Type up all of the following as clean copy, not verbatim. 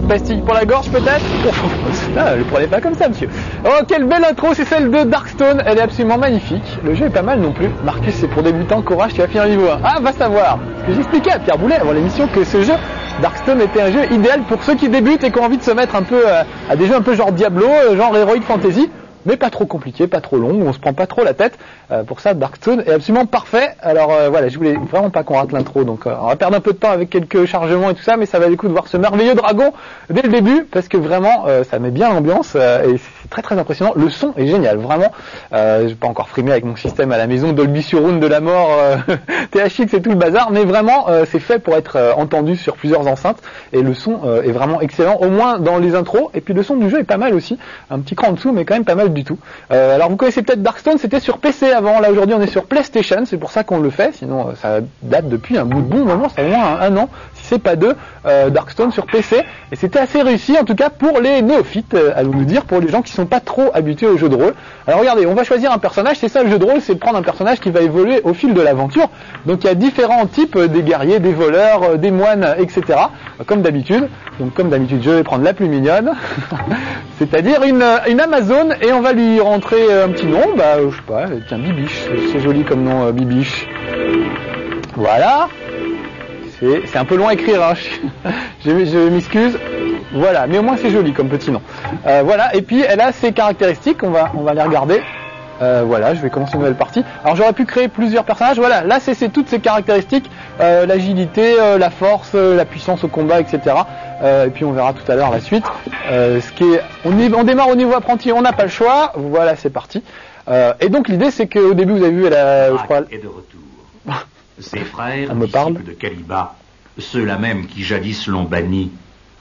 Pastille pour la gorge peut-être. Ah, ne le prenez pas comme ça, monsieur. Oh, quelle belle intro, c'est celle de Darkstone, elle est absolument magnifique. Le jeu est pas mal non plus. Marcus, c'est pour débutants, courage, tu vas finir niveau 1. Ah, va savoir. Parce que j'expliquais à Pierre Boulet avant l'émission que ce jeu, Darkstone, était un jeu idéal pour ceux qui débutent et qui ont envie de se mettre un peu à des jeux un peu genre Diablo, genre Heroic Fantasy. Mais pas trop compliqué, pas trop long, on se prend pas trop la tête. Pour ça, Darkstone est absolument parfait. Alors voilà, je voulais vraiment pas qu'on rate l'intro, donc on va perdre un peu de temps avec quelques chargements et tout ça, mais ça va du coup de voir ce merveilleux dragon dès le début, parce que vraiment, ça met bien l'ambiance et c'est très très impressionnant. Le son est génial, vraiment. J'ai pas encore frimé avec mon système à la maison, Dolby Surround de la mort, THX et tout le bazar, mais vraiment, c'est fait pour être entendu sur plusieurs enceintes et le son est vraiment excellent, au moins dans les intros. Et puis le son du jeu est pas mal aussi, un petit cran en dessous, mais quand même pas mal du tout. Alors vous connaissez peut-être Darkstone, c'était sur PC avant, là aujourd'hui on est sur PlayStation, c'est pour ça qu'on le fait, sinon ça date depuis un bout de bon moment, c'est au moins un an, si c'est pas deux, Darkstone sur PC, et c'était assez réussi en tout cas pour les néophytes, allons-nous dire, pour les gens qui sont pas trop habitués au jeu de rôle. Alors regardez, on va choisir un personnage, c'est ça le jeu de rôle, c'est de prendre un personnage qui va évoluer au fil de l'aventure, donc il y a différents types, des guerriers, des voleurs, des moines, etc. Comme d'habitude, donc comme d'habitude je vais prendre la plus mignonne, c'est-à-dire une Amazone, et on va lui rentrer un petit nom, je sais pas, tiens, Bibiche, c'est joli comme nom, Bibiche. Voilà. C'est un peu long à écrire, hein. Je m'excuse. Voilà, mais au moins c'est joli comme petit nom. Voilà, et puis elle a ses caractéristiques, on va les regarder. Voilà, je vais commencer une nouvelle partie. Alors j'aurais pu créer plusieurs personnages, voilà, là c'est toutes ces caractéristiques, l'agilité, la force, la puissance au combat, etc. Et puis on verra tout à l'heure la suite. On démarre au niveau apprenti, on n'a pas le choix, voilà, c'est parti. Et donc l'idée c'est qu'au début vous avez vu, elle a... je crois... est de retour. Ses frères, disciples de Kaliba, ceux-là même qui jadis l'ont banni,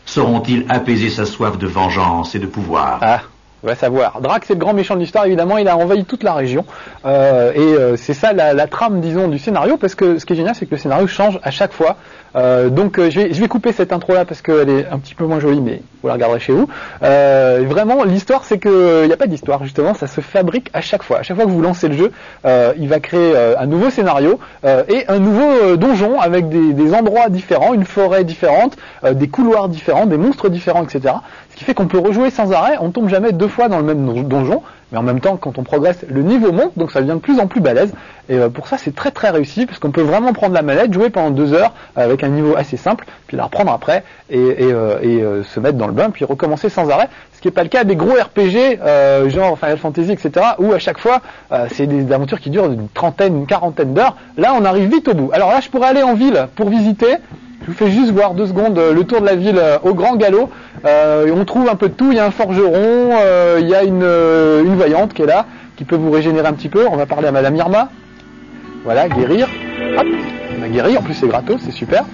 sauront-ils apaiser sa soif de vengeance et de pouvoir? Ah, on va savoir. Drac, c'est le grand méchant de l'histoire, évidemment, il a envahi toute la région. C'est ça la trame, disons, du scénario, parce que ce qui est génial, c'est que le scénario change à chaque fois. Donc je vais couper cette intro là parce qu'elle est un petit peu moins jolie, mais vous la regarderez chez vous. Vraiment, l'histoire, c'est que il n'y a pas d'histoire, justement, ça se fabrique à chaque fois. À chaque fois que vous lancez le jeu, il va créer un nouveau scénario et un nouveau donjon avec des endroits différents, une forêt différente, des couloirs différents, des monstres différents, etc. Ce qui fait qu'on peut rejouer sans arrêt, on tombe jamais deux fois dans le même donjon, mais en même temps, quand on progresse, le niveau monte, donc ça devient de plus en plus balèze. Et pour ça, c'est très très réussi, parce qu'on peut vraiment prendre la manette, jouer pendant 2 heures avec un niveau assez simple, puis la reprendre après et se mettre dans le bain, puis recommencer sans arrêt. Ce qui n'est pas le cas des gros RPG, genre Final Fantasy, etc., où à chaque fois, c'est des aventures qui durent une trentaine, une quarantaine d'heures. Là, on arrive vite au bout. Alors là, je pourrais aller en ville pour visiter. Je vous fais juste voir 2 secondes le tour de la ville au grand galop. On trouve un peu de tout. Il y a un forgeron, il y a une voyante qui est là, qui peut vous régénérer un petit peu. On va parler à Madame Irma. Voilà, guérir. Hop, on a guéri. En plus, c'est gratos, c'est super.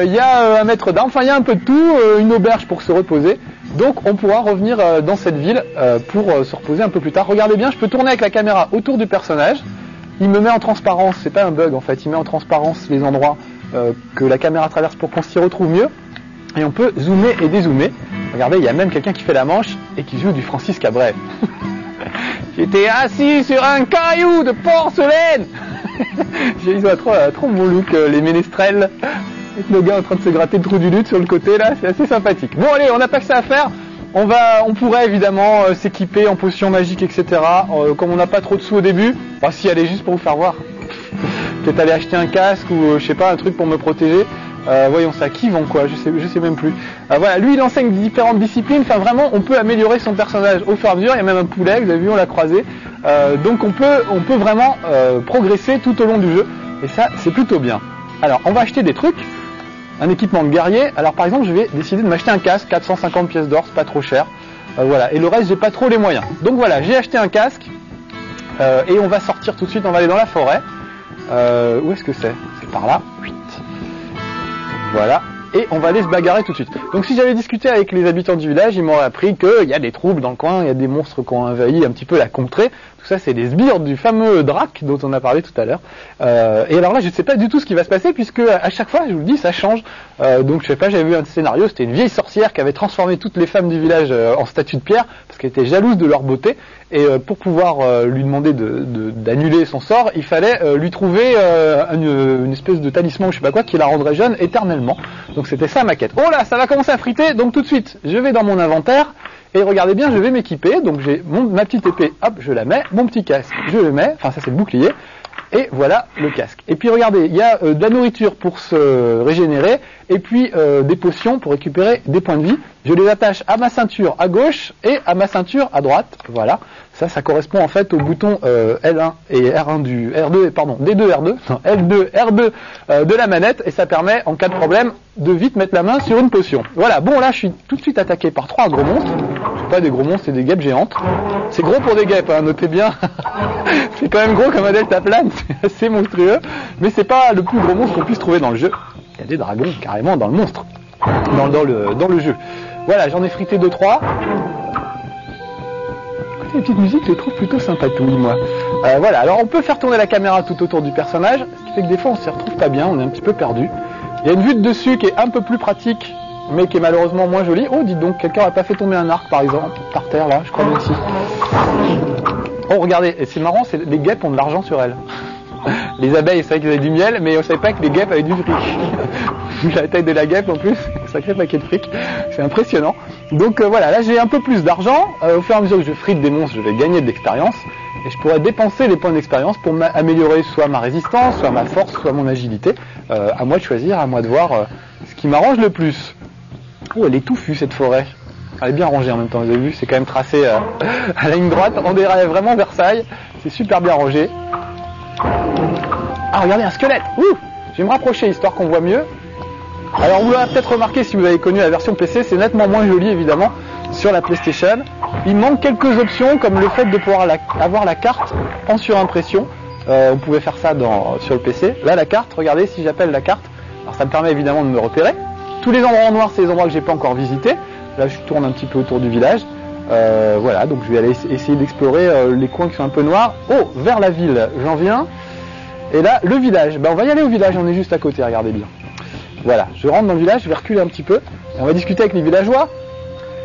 Il y a un maître d'armes. Enfin, il y a un peu de tout. Une auberge pour se reposer. Donc, on pourra revenir dans cette ville pour se reposer un peu plus tard. Regardez bien, je peux tourner avec la caméra autour du personnage. Il me met en transparence. C'est pas un bug en fait. Il met en transparence les endroits que la caméra traverse pour qu'on s'y retrouve mieux, et on peut zoomer et dézoomer. Regardez, il y a même quelqu'un qui fait la manche et qui joue du Francis Cabret. J'étais assis sur un caillou de porcelaine. Ils ont trop mon look, les ménestrels, avec le gars en train de se gratter le trou du lutte sur le côté là, c'est assez sympathique. Bon allez, on n'a pas que ça à faire. On pourrait évidemment s'équiper en potions magiques, etc. Comme on n'a pas trop de sous au début, si allez, juste pour vous faire voir. Peut-être aller acheter un casque ou je sais pas, un truc pour me protéger. Voyons ça, qui vend quoi, je sais même plus. Voilà, lui il enseigne différentes disciplines, enfin vraiment on peut améliorer son personnage au fur et à mesure. Il y a même un poulet, vous avez vu, on l'a croisé. Donc on peut vraiment progresser tout au long du jeu, et ça c'est plutôt bien. Alors on va acheter des trucs, un équipement de guerrier. Alors par exemple je vais décider de m'acheter un casque, 450 pièces d'or, c'est pas trop cher. Voilà, et le reste j'ai pas trop les moyens. Donc voilà, j'ai acheté un casque, et on va sortir tout de suite, on va aller dans la forêt. Où est-ce que c'est? C'est par là. Voilà. Et on va aller se bagarrer tout de suite. Donc si j'avais discuté avec les habitants du village, ils m'auraient appris qu'il y a des troubles dans le coin, il y a des monstres qui ont envahi un petit peu la contrée. Tout ça, c'est des sbires du fameux Drac dont on a parlé tout à l'heure. Et alors là, je ne sais pas du tout ce qui va se passer puisque à chaque fois, je vous le dis, ça change. Donc je sais pas, j'avais vu un scénario, c'était une vieille sorcière qui avait transformé toutes les femmes du village en statues de pierre parce qu'elle était jalouse de leur beauté. Et pour pouvoir lui demander d'annuler son sort, il fallait lui trouver une espèce de talisman ou je sais pas quoi qui la rendrait jeune éternellement. Donc c'était ça ma quête. Oh là, ça va commencer à friter, donc tout de suite, je vais dans mon inventaire. Et regardez bien, je vais m'équiper, donc j'ai ma petite épée, hop, je la mets, mon petit casque, je le mets, enfin ça c'est le bouclier, et voilà le casque. Et puis regardez, il y a de la nourriture pour se régénérer, et puis des potions pour récupérer des points de vie. Je les attache à ma ceinture à gauche et à ma ceinture à droite, voilà. Ça correspond en fait au bouton L1 et R1 du R2, pardon, D2 R2, non, L2 R2 de la manette, et ça permet en cas de problème de vite mettre la main sur une potion. Voilà, bon là je suis tout de suite attaqué par 3 gros monstres. C'est pas des gros monstres, c'est des guêpes géantes. C'est gros pour des guêpes, hein, notez bien. C'est quand même gros comme un deltaplane, c'est assez monstrueux, mais c'est pas le plus gros monstre qu'on puisse trouver dans le jeu. Il y a des dragons carrément dans le monstre, dans le jeu. Voilà, j'en ai frité 2-3. Écoutez, les petites musiques, je les trouve plutôt sympatouilles, moi. Voilà, alors on peut faire tourner la caméra tout autour du personnage, ce qui fait que des fois on s'y retrouve pas bien, on est un petit peu perdu. Il y a une vue de dessus qui est un peu plus pratique, mais qui est malheureusement moins jolie. Oh, dites donc, quelqu'un n'a pas fait tomber un arc, par exemple, par terre, là, je crois bien que si. Oh, regardez, et c'est marrant, les guêpes ont de l'argent sur elles. Les abeilles, c'est vrai qu'ils avaient du miel, mais on savait pas que les guêpes avaient du fric. Vu la taille de la guêpe, en plus, sacré paquet de fric. C'est impressionnant. Donc voilà, là j'ai un peu plus d'argent. Au fur et à mesure que je frite des monstres, je vais gagner de l'expérience. Et je pourrais dépenser les points d'expérience pour améliorer soit ma résistance, soit ma force, soit mon agilité. À moi de choisir, à moi de voir ce qui m'arrange le plus. Oh, elle est touffue cette forêt. Elle est bien rangée en même temps, vous avez vu, c'est quand même tracé à la ligne droite. On dirait vraiment Versailles. C'est super bien rangé. Ah, regardez, un squelette. Ouh, je vais me rapprocher histoire qu'on voit mieux. Alors vous l'avez peut-être remarqué si vous avez connu la version PC, c'est nettement moins joli évidemment sur la PlayStation. Il manque quelques options comme le fait de pouvoir avoir la carte en surimpression. On pouvait faire ça sur le PC. Là la carte, regardez si j'appelle la carte. Alors ça me permet évidemment de me repérer. Tous les endroits en noir, c'est les endroits que j'ai pas encore visités. Là je tourne un petit peu autour du village. Voilà, donc je vais aller essayer d'explorer les coins qui sont un peu noirs. Oh, vers la ville, j'en viens. Et là, le village. On va y aller au village, on est juste à côté, regardez bien. Voilà, je rentre dans le village, je vais reculer un petit peu, et on va discuter avec les villageois.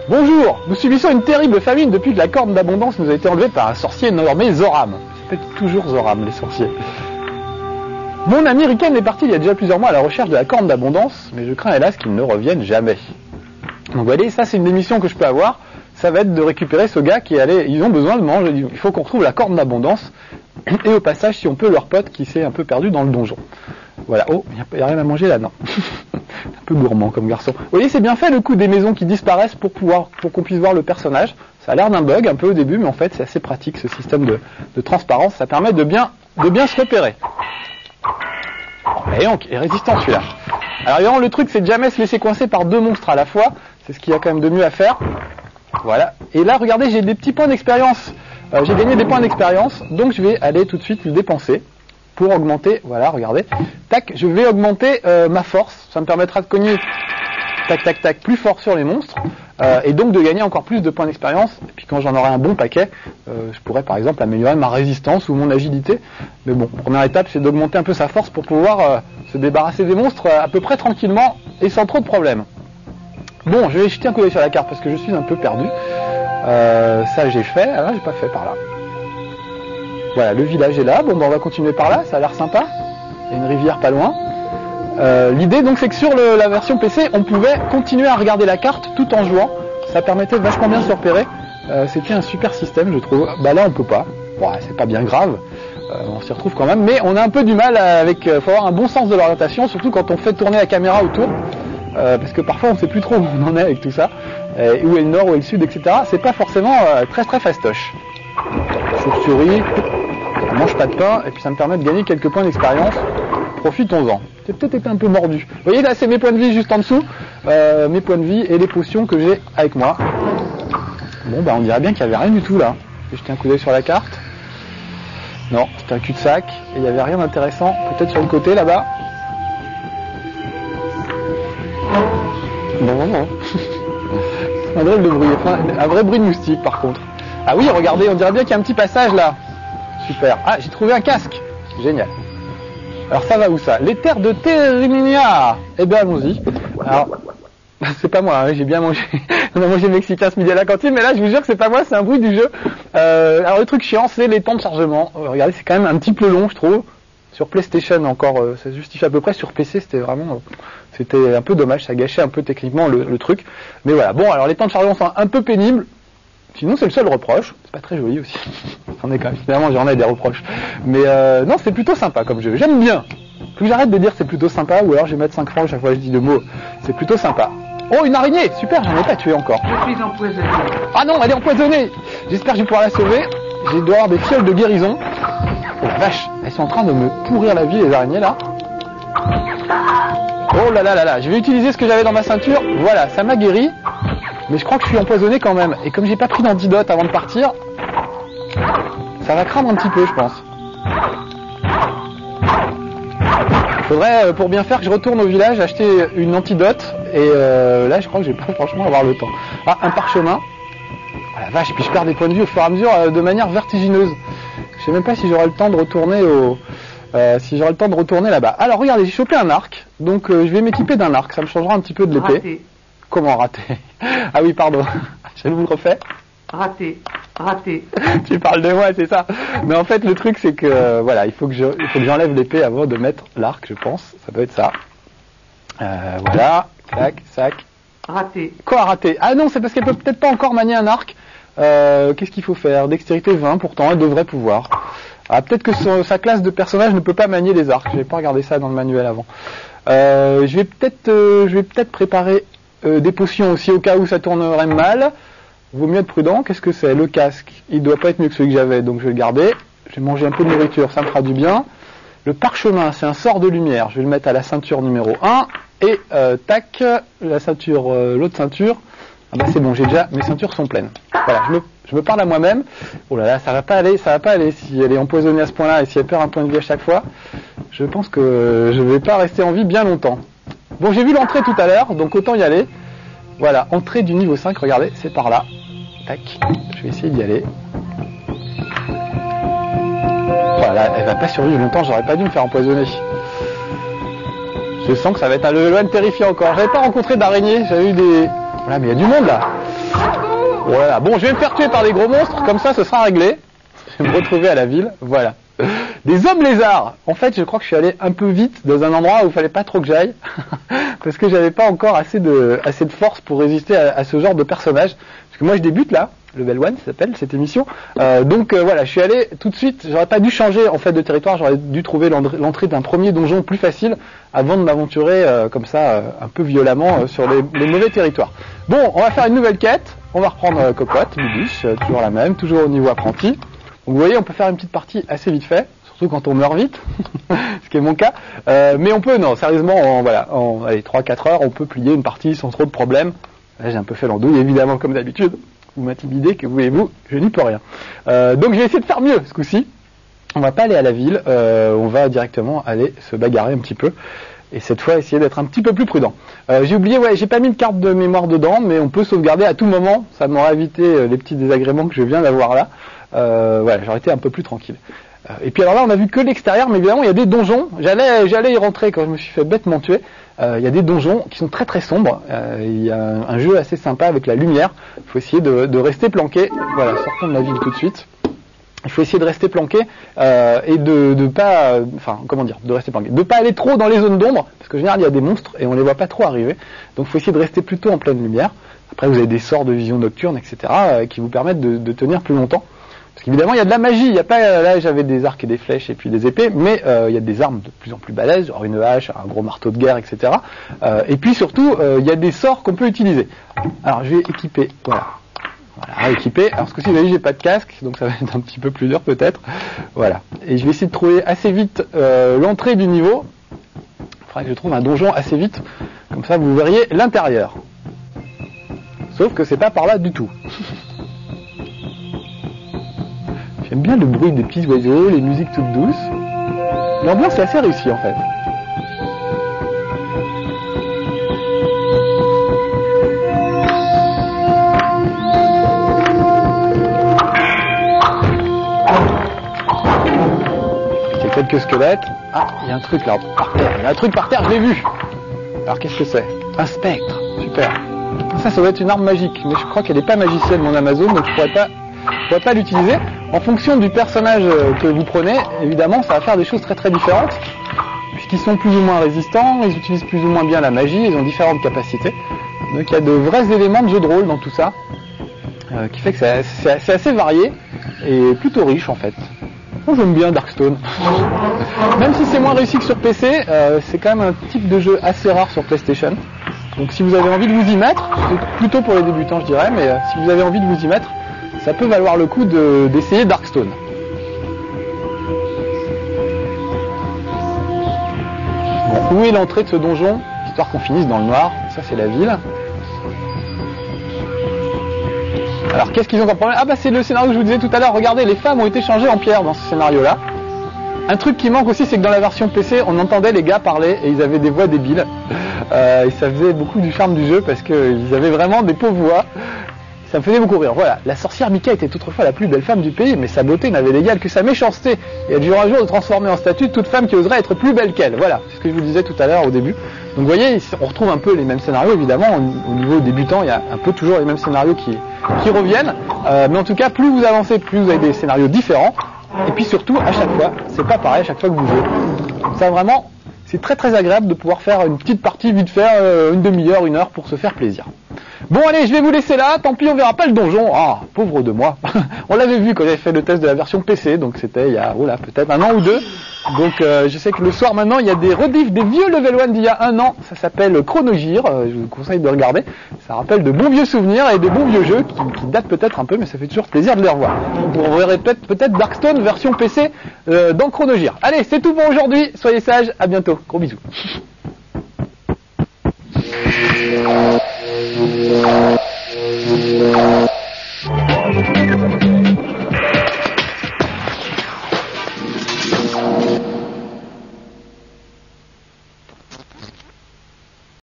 Bonjour, nous subissons une terrible famine depuis que la corne d'abondance nous a été enlevée par un sorcier nommé Zoram. Ça s'appelle toujours Zoram, les sorciers. Mon ami Riken est parti il y a déjà plusieurs mois à la recherche de la corne d'abondance, mais je crains hélas qu'il ne revienne jamais. Donc vous voyez, ça c'est une des missions que je peux avoir, ça va être de récupérer ce gars qui allait, ils ont besoin de manger, il faut qu'on retrouve la corne d'abondance, et au passage si on peut leur pote qui s'est un peu perdu dans le donjon. Voilà, oh, il n'y a rien à manger là, non. Un peu gourmand comme garçon. Vous voyez, c'est bien fait le coup des maisons qui disparaissent pour qu'on puisse voir le personnage. Ça a l'air d'un bug un peu au début, mais en fait c'est assez pratique ce système de transparence, ça permet de bien se repérer. Et donc, est résistant celui-là. Alors évidemment, le truc c'est de jamais se laisser coincer par 2 monstres à la fois, c'est ce qu'il y a quand même de mieux à faire. Voilà, et là regardez, j'ai des petits points d'expérience. J'ai gagné des points d'expérience, donc je vais aller tout de suite les dépenser. Pour augmenter, voilà, regardez, tac, je vais augmenter ma force, ça me permettra de cogner, tac, tac, tac, plus fort sur les monstres, et donc de gagner encore plus de points d'expérience, et puis quand j'en aurai un bon paquet, je pourrais par exemple améliorer ma résistance ou mon agilité, mais bon, première étape c'est d'augmenter un peu sa force pour pouvoir se débarrasser des monstres à peu près tranquillement et sans trop de problèmes. Bon, je vais jeter un coup d'œil sur la carte parce que je suis un peu perdu, ça j'ai fait, alors j'ai pas fait par là. Voilà, le village est là, bon on va continuer par là, ça a l'air sympa, il y a une rivière pas loin. L'idée donc c'est que sur la version PC, on pouvait continuer à regarder la carte tout en jouant, ça permettait de vachement bien se repérer, c'était un super système je trouve. Là on peut pas, bon, c'est pas bien grave, on s'y retrouve quand même, mais on a un peu du mal avec, faut avoir un bon sens de l'orientation, surtout quand on fait tourner la caméra autour, parce que parfois on sait plus trop où on en est avec tout ça, où est le nord, où est le sud, etc. C'est pas forcément très très fastoche. Chauve-souris, ça mange pas de pain, et puis ça me permet de gagner quelques points d'expérience. Profitons-en. J'ai peut-être été un peu mordu. Vous voyez là, c'est mes points de vie juste en dessous, mes points de vie et les potions que j'ai avec moi. Bon, on dirait bien qu'il n'y avait rien du tout là. J'ai jeté un coup d'œil sur la carte. Non, c'était un cul-de-sac, et il n'y avait rien d'intéressant. Peut-être sur le côté là-bas. pendant un moment. Un drôle de bruit, enfin, un vrai bruit de moustique par contre. Ah oui, regardez, on dirait bien qu'il y a un petit passage là. Super. Ah, j'ai trouvé un casque. Génial. Alors ça va où ça? Les terres de Teriminia. Eh bien allons-y. Alors, c'est pas moi, hein, j'ai bien mangé. On a mangé mexicain ce midi à la cantine, mais là je vous jure que c'est pas moi, c'est un bruit du jeu. Alors le truc chiant, c'est les temps de chargement. Regardez, c'est quand même un petit peu long, je trouve. Sur PlayStation encore, ça se justifie à peu près. Sur PC, c'était vraiment, c'était un peu dommage, ça gâchait un peu techniquement le truc. Mais voilà. Bon, alors les temps de chargement sont un peu pénibles. Sinon, c'est le seul reproche. C'est pas très joli aussi. J'en ai quand même. Finalement, j'en ai des reproches. Mais non, c'est plutôt sympa comme jeu. J'aime bien. Plus j'arrête de dire c'est plutôt sympa, ou alors je vais mettre 5 francs chaque fois que je dis le mot. C'est plutôt sympa. Oh, une araignée. Super, j'en ai pas tué encore. Je suis empoisonné. Ah non, elle est empoisonnée. J'espère que je vais pouvoir la sauver. J'ai dois avoir des fioles de guérison. Oh la vache, elles sont en train de me pourrir la vie, les araignées là. Oh là là là là, je vais utiliser ce que j'avais dans ma ceinture. Voilà, ça m'a guéri. Mais je crois que je suis empoisonné quand même. Et comme j'ai pas pris d'antidote avant de partir, ça va craindre un petit peu, je pense. Il faudrait, pour bien faire, que je retourne au village, acheter une antidote. Et là, je crois que je vais pas franchement avoir le temps. Ah, un parchemin. Oh la vache, et puis je perds des points de vue au fur et à mesure de manière vertigineuse. Je sais même pas si j'aurai le temps de retourner là-bas. Alors regardez, j'ai chopé un arc. Donc je vais m'équiper d'un arc. Ça me changera un petit peu de l'épée. Raté. Comment rater? Ah oui, pardon. Je vous le refais. Raté. Raté. Tu parles de moi, c'est ça. Mais en fait, le truc, c'est que voilà, il faut que j'enlève l'épée avant de mettre l'arc, je pense. Ça doit être ça. Voilà. Clac, sac. Raté. Quoi rater? Ah non, c'est parce qu'elle peut peut-être pas encore manier un arc. Qu'est-ce qu'il faut faire? Dextérité 20, pourtant, elle devrait pouvoir. Ah, peut-être que sa classe de personnage ne peut pas manier les arcs. J'avais pas regardé ça dans le manuel avant. Je vais peut-être préparer des potions aussi au cas où ça tournerait mal. Vaut mieux être prudent. Qu'est-ce que c'est? Le casque. Il doit pas être mieux que celui que j'avais, donc je vais le garder. Je vais manger un peu de nourriture, ça me fera du bien. Le parchemin, c'est un sort de lumière. Je vais le mettre à la ceinture numéro 1. Et tac, la ceinture, l'autre ceinture. Ah bah c'est bon, j'ai déjà, mes ceintures sont pleines. Voilà, je me parle à moi-même. Oh là là, ça va pas aller. Si elle est empoisonnée à ce point-là et si elle perd un point de vie à chaque fois, je pense que je vais pas rester en vie bien longtemps. Bon, j'ai vu l'entrée tout à l'heure, donc autant y aller. Voilà, entrée du niveau 5, regardez, c'est par là. Tac, je vais essayer d'y aller. Voilà, elle va pas survivre longtemps, j'aurais pas dû me faire empoisonner. Je sens que ça va être un level 1 terrifiant encore. J'avais pas rencontré d'araignées, j'avais eu des... Voilà, mais il y a du monde là. Voilà, bon, je vais me faire tuer par des gros monstres, comme ça ce sera réglé. Je vais me retrouver à la ville, voilà. Des hommes lézards. En fait, je crois que je suis allé un peu vite dans un endroit où il fallait pas trop que j'aille, parce que j'avais pas encore assez de force pour résister à ce genre de personnage. Parce que moi, je débute là, Level 1, ça s'appelle cette émission. Donc voilà, je suis allé tout de suite. J'aurais pas dû changer en fait de territoire. J'aurais dû trouver l'entrée d'un premier donjon plus facile avant de m'aventurer comme ça un peu violemment sur les mauvais territoires. Bon, on va faire une nouvelle quête. On va reprendre Cocotte, Bibiche, toujours la même, toujours au niveau apprenti. Donc vous voyez, on peut faire une petite partie assez vite fait, surtout quand on meurt vite, ce qui est mon cas. Mais on peut, non, sérieusement, en 3-4 heures, on peut plier une partie sans trop de problèmes. Là, j'ai un peu fait l'andouille, évidemment, comme d'habitude. Vous m'intimidez, que voulez-vous, je n'y peux rien. Donc je vais essayer de faire mieux ce coup-ci. On va pas aller à la ville, on va directement aller se bagarrer un petit peu. Et cette fois, essayer d'être un petit peu plus prudent. J'ai oublié, j'ai pas mis de carte de mémoire dedans, mais on peut sauvegarder à tout moment. Ça m'aura évité les petits désagréments que je viens d'avoir là. Voilà, j'aurais été un peu plus tranquille. Et puis alors là, on a vu que l'extérieur, mais évidemment, il y a des donjons. J'allais y rentrer quand je me suis fait bêtement tuer. Il y a des donjons qui sont très très sombres. Il y a un jeu assez sympa avec la lumière. Il faut essayer de rester planqué. Voilà, sortons de la ville tout de suite. Il faut essayer de rester planqué et de pas, de rester planqué, de pas aller trop dans les zones d'ombre, parce qu'en général il y a des monstres et on les voit pas trop arriver. Donc il faut essayer de rester plutôt en pleine lumière. Après vous avez des sorts de vision nocturne, etc. Qui vous permettent de tenir plus longtemps. Parce qu'évidemment il y a de la magie. Il y a pas là j'avais des arcs et des flèches et puis des épées, mais il y a des armes de plus en plus balèzes, genre une hache, un gros marteau de guerre, etc. Et puis surtout il y a des sorts qu'on peut utiliser. Alors je vais équiper, voilà, équipé. Alors ce coup-ci, vous voyez, j'ai pas de casque, donc ça va être un petit peu plus dur peut-être. Voilà. Et je vais essayer de trouver assez vite l'entrée du niveau. Il faudra que je trouve un donjon assez vite, comme ça vous verriez l'intérieur. Sauf que c'est pas par là du tout. J'aime bien le bruit des petits oiseaux, les musiques toutes douces. L'ambiance est assez réussie en fait. quelques squelettes. Ah, il y a un truc là, par terre. Il y a un truc par terre, je l'ai vu. Alors qu'est-ce que c'est? Un spectre. Super. Ça doit être une arme magique, mais je crois qu'elle n'est pas magicienne, mon Amazon, donc je pourrais pas l'utiliser. En fonction du personnage que vous prenez, évidemment, ça va faire des choses très très différentes, puisqu'ils sont plus ou moins résistants, ils utilisent plus ou moins bien la magie, ils ont différentes capacités. Donc il y a de vrais éléments de jeu de rôle dans tout ça, qui fait que c'est assez varié et plutôt riche en fait. Moi j'aime bien Darkstone. Même si c'est moins réussi que sur PC, c'est quand même un type de jeu assez rare sur PlayStation. Donc si vous avez envie de vous y mettre, c'est plutôt pour les débutants je dirais, mais si vous avez envie de vous y mettre, ça peut valoir le coup d'essayer Darkstone. Bon, où est l'entrée de ce donjon? Histoire qu'on finisse dans le noir. Ça c'est la ville. Alors qu'est-ce qu'ils ont comme problème? Ah bah c'est le scénario que je vous disais tout à l'heure. Regardez, les femmes ont été changées en pierre dans ce scénario-là. Un truc qui manque aussi, c'est que dans la version PC, on entendait les gars parler et ils avaient des voix débiles. Et ça faisait beaucoup du charme du jeu parce qu'ils avaient vraiment des pauvres voix. Ça me faisait beaucoup rire. Voilà, la sorcière Mika était autrefois la plus belle femme du pays, mais sa beauté n'avait d'égal que sa méchanceté. Et elle jura un jour de transformer en statue toute femme qui oserait être plus belle qu'elle. Voilà, c'est ce que je vous disais tout à l'heure au début. Donc vous voyez, on retrouve un peu les mêmes scénarios, évidemment. Au niveau débutant, il y a un peu toujours les mêmes scénarios qui reviennent. Mais en tout cas, plus vous avancez, plus vous avez des scénarios différents. Et puis surtout, à chaque fois, c'est pas pareil à chaque fois que vous jouez. Ça vraiment, c'est très très agréable de pouvoir faire une petite partie vite fait, une demi-heure, 1 heure pour se faire plaisir. Bon allez, je vais vous laisser là, tant pis on verra pas le donjon. Ah, pauvre de moi. On l'avait vu quand j'avais fait le test de la version PC, donc c'était il y a peut-être 1 an ou 2. Donc je sais que le soir maintenant, il y a des rediffs des vieux level 1 d'il y a 1 an, ça s'appelle Chronogir, je vous conseille de regarder. Ça rappelle de bons vieux souvenirs et des bons vieux jeux qui datent peut-être un peu, mais ça fait toujours plaisir de les revoir. Donc on verrait peut-être Darkstone version PC dans Chronogir. Allez, c'est tout pour aujourd'hui, soyez sages, à bientôt, gros bisous.